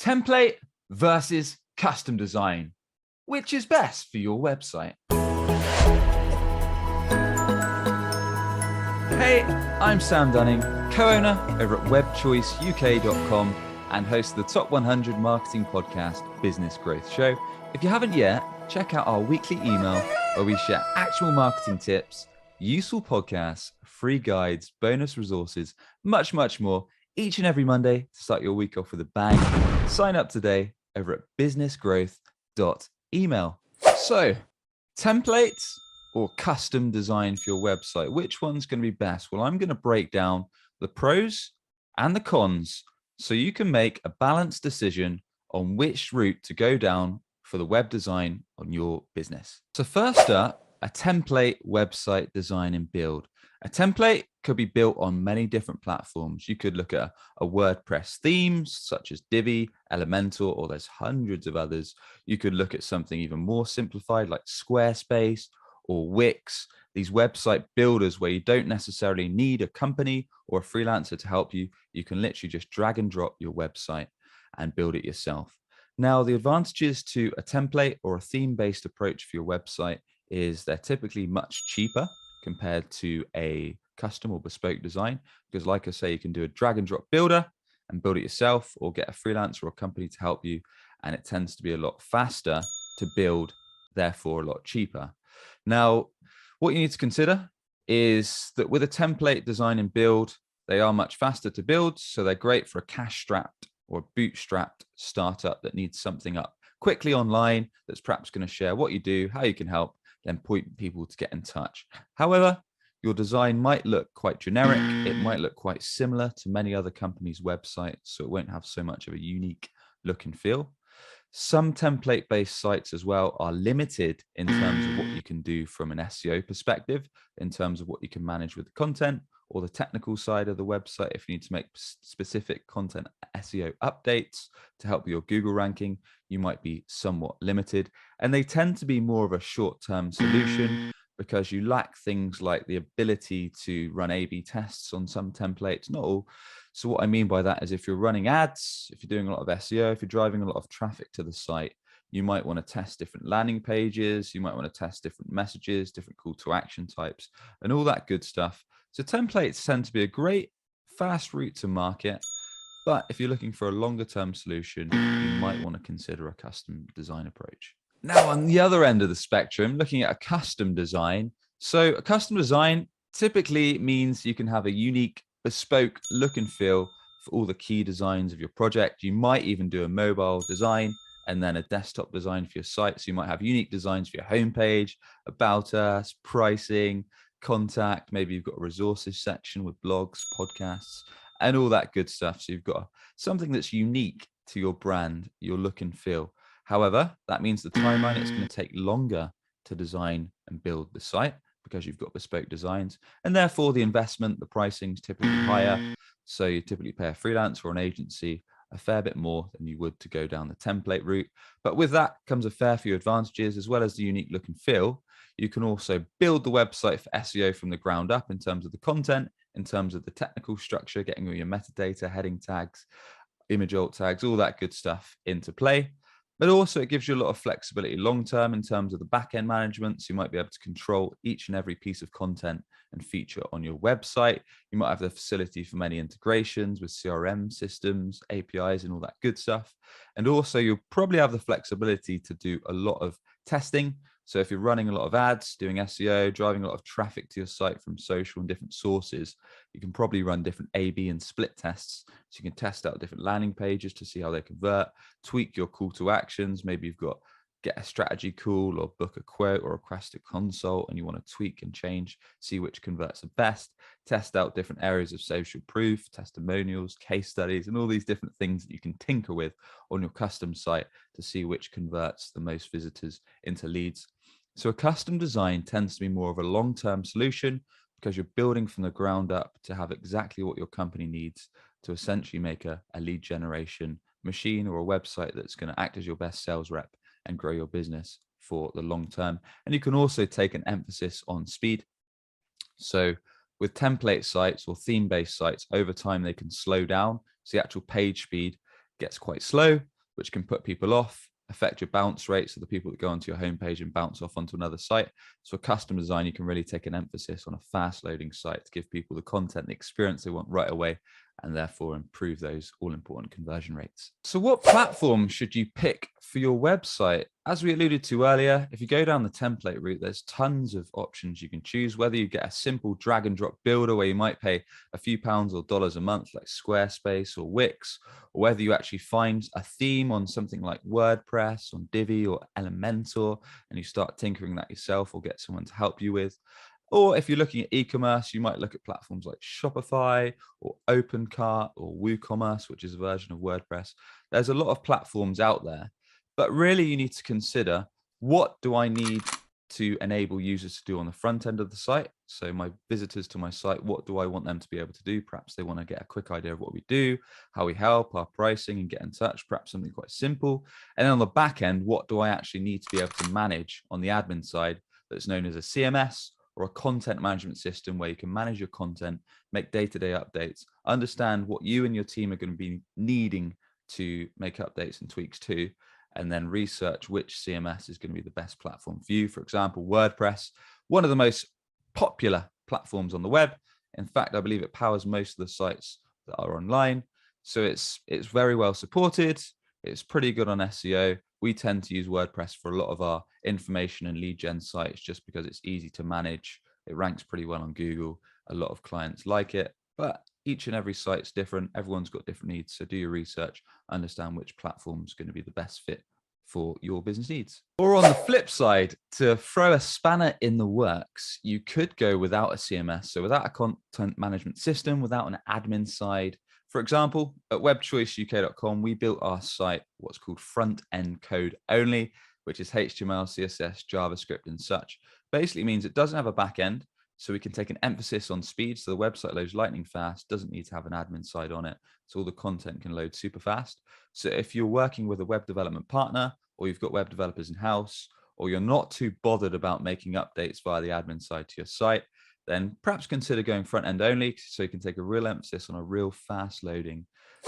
Template versus custom design. Which is best for your website? Hey, I'm Sam Dunning, co-owner over at webchoiceuk.com and host of the Top 100 Marketing Podcast Business Growth Show. If you haven't yet, check out our weekly email where we share actual marketing tips, useful podcasts, free guides, bonus resources, much more, each and every Monday to start your week off with a bang. Sign up today over at businessgrowth.email. So, templates or custom design for your website, which one's going to be best? Well, I'm going to break down the pros and the cons so you can make a balanced decision on which route to go down for the web design on your business. So first up, a template website design and build. A template could be built on many different platforms. You could look at a WordPress themes such as Divi, Elementor, or there's hundreds of others. You could look at something even more simplified like Squarespace or Wix, these website builders where you don't necessarily need a company or a freelancer to help you. You can literally just drag and drop your website and build it yourself. Now, the advantages to a template or a theme-based approach for your website is they're typically much cheaper compared to a custom or bespoke design, because like I say, you can do a drag and drop builder and build it yourself or get a freelancer or a company to help you. And it tends to be a lot faster to build, therefore a lot cheaper. Now, what you need to consider is that with a template design and build, they are much faster to build. So they're great for a cash-strapped or a bootstrapped startup that needs something up quickly online that's perhaps going to share what you do, how you can help, then point people to get in touch. However, your design might look quite generic. It might look quite similar to many other companies' websites, so it won't have so much of a unique look and feel. Some template-based sites as well are limited in terms of what you can do from an SEO perspective, in terms of what you can manage with the content or the technical side of the website. If you need to make specific content SEO updates to help your Google ranking, you might be somewhat limited. And they tend to be more of a short-term solution because you lack things like the ability to run A/B tests on some templates, not all. So what I mean by that is if you're running ads, if you're doing a lot of SEO, if you're driving a lot of traffic to the site, you might want to test different landing pages, you might want to test different messages, different call to action types, and all that good stuff. So templates tend to be a great fast route to market, but if you're looking for a longer term solution, you might want to consider a custom design approach. Now, on the other end of the spectrum, looking at a custom design. So a custom design typically means you can have a unique, bespoke look and feel for all the key designs of your project. You might even do a mobile design and then a desktop design for your site. So you might have unique designs for your homepage, about us, pricing, contact. Maybe you've got a resources section with blogs, podcasts, and all that good stuff. So you've got something that's unique to your brand, your look and feel. However, that means the timeline, it's going to take longer to design and build the site because you've got bespoke designs, and therefore the investment, the pricing is typically higher. So you typically pay a freelancer or an agency a fair bit more than you would to go down the template route. But with that comes a fair few advantages, as well as the unique look and feel. You can also build the website for SEO from the ground up in terms of the content, in terms of the technical structure, getting all your metadata, heading tags, image alt tags, all that good stuff into play. But also it gives you a lot of flexibility long-term in terms of the back-end management. So you might be able to control each and every piece of content and feature on your website. You might have the facility for many integrations with CRM systems, APIs, and all that good stuff. And also you'll probably have the flexibility to do a lot of testing. So if you're running a lot of ads, doing SEO, driving a lot of traffic to your site from social and different sources, you can probably run different A/B and split tests. So you can test out different landing pages to see how they convert, tweak your call to actions. Maybe you've got get a strategy call or book a quote or request a consult and you want to tweak and change, see which converts the best, test out different areas of social proof, testimonials, case studies, and all these different things that you can tinker with on your custom site to see which converts the most visitors into leads. So a custom design tends to be more of a long-term solution because you're building from the ground up to have exactly what your company needs to essentially make a lead generation machine or a website that's going to act as your best sales rep and grow your business for the long term. And you can also take an emphasis on speed. So with template sites or theme-based sites, over time, they can slow down. So the actual page speed gets quite slow. which can put people off, affect your bounce rates of the people that go onto your homepage and bounce off onto another site. So a custom design, you can really take an emphasis on a fast loading site to give people the content, the experience they want right away, and therefore improve those all important conversion rates. So what platform should you pick for your website? As we alluded to earlier, if you go down the template route, there's tons of options you can choose, whether you get a simple drag and drop builder where you might pay a few pounds or dollars a month like Squarespace or Wix, or whether you actually find a theme on something like WordPress, on Divi or Elementor, and you start tinkering that yourself or get someone to help you with. Or if you're looking at e-commerce, you might look at platforms like Shopify or OpenCart or WooCommerce, which is a version of WordPress. There's a lot of platforms out there, but really you need to consider, what do I need to enable users to do on the front end of the site? So my visitors to my site, what do I want them to be able to do? Perhaps they want to get a quick idea of what we do, how we help, our pricing, and get in touch, perhaps something quite simple. And then on the back end, what do I actually need to be able to manage on the admin side that's known as a CMS or a content management system, where you can manage your content, make day-to-day updates, understand what you and your team are going to be needing to make updates and tweaks to, and then research which CMS is going to be the best platform for you. For example, WordPress, one of the most popular platforms on the web. In fact, I believe it powers most of the sites that are online. So it's very well supported. It's pretty good on SEO. We tend to use WordPress for a lot of our information and lead gen sites just because it's easy to manage. It ranks pretty well on Google. A lot of clients like it, but each and every site's different. Everyone's got different needs. So do your research, understand which platform is going to be the best fit for your business needs. Or on the flip side, to throw a spanner in the works, you could go without a CMS. So without a content management system, without an admin side. For example, at webchoiceuk.com, we built our site what's called front end code only, which is HTML, CSS, JavaScript, and such. Basically means it doesn't have a back end, so we can take an emphasis on speed. So the website loads lightning fast, doesn't need to have an admin side on it. So all the content can load super fast. So if you're working with a web development partner, or you've got web developers in house, or you're not too bothered about making updates via the admin side to your site, then perhaps consider going front end only, so you can take a real emphasis on a real fast loading,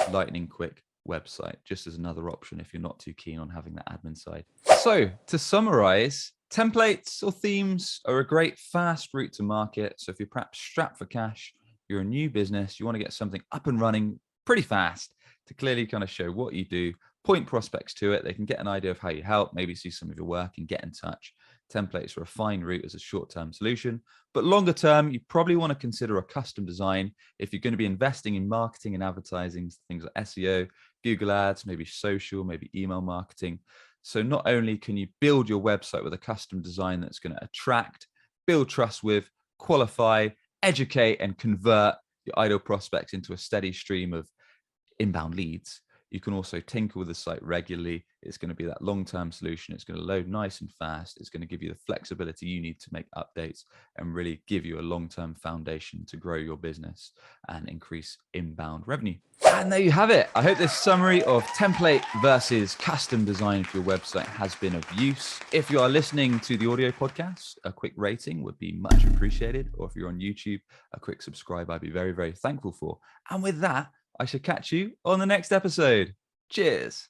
lightning quick website, just as another option if you're not too keen on having that admin side. So to summarize, templates or themes are a great fast route to market. So if you're perhaps strapped for cash, you're a new business, you want to get something up and running pretty fast to clearly kind of show what you do, point prospects to it. They can get an idea of how you help, maybe see some of your work and get in touch. Templates are a fine route as a short-term solution, but longer term, you probably want to consider a custom design if you're going to be investing in marketing and advertising, things like SEO, Google Ads, maybe social, maybe email marketing. So not only can you build your website with a custom design that's going to attract, build trust with, qualify, educate, and convert your ideal prospects into a steady stream of inbound leads, you can also tinker with the site regularly. It's going to be that long-term solution. It's going to load nice and fast. It's going to give you the flexibility you need to make updates and really give you a long-term foundation to grow your business and increase inbound revenue. And there you have it. I hope this summary of template versus custom design for your website has been of use. If you are listening to the audio podcast, a quick rating would be much appreciated. Or if you're on YouTube, a quick subscribe, I'd be very, very thankful for. And with that, I shall catch you on the next episode. Cheers.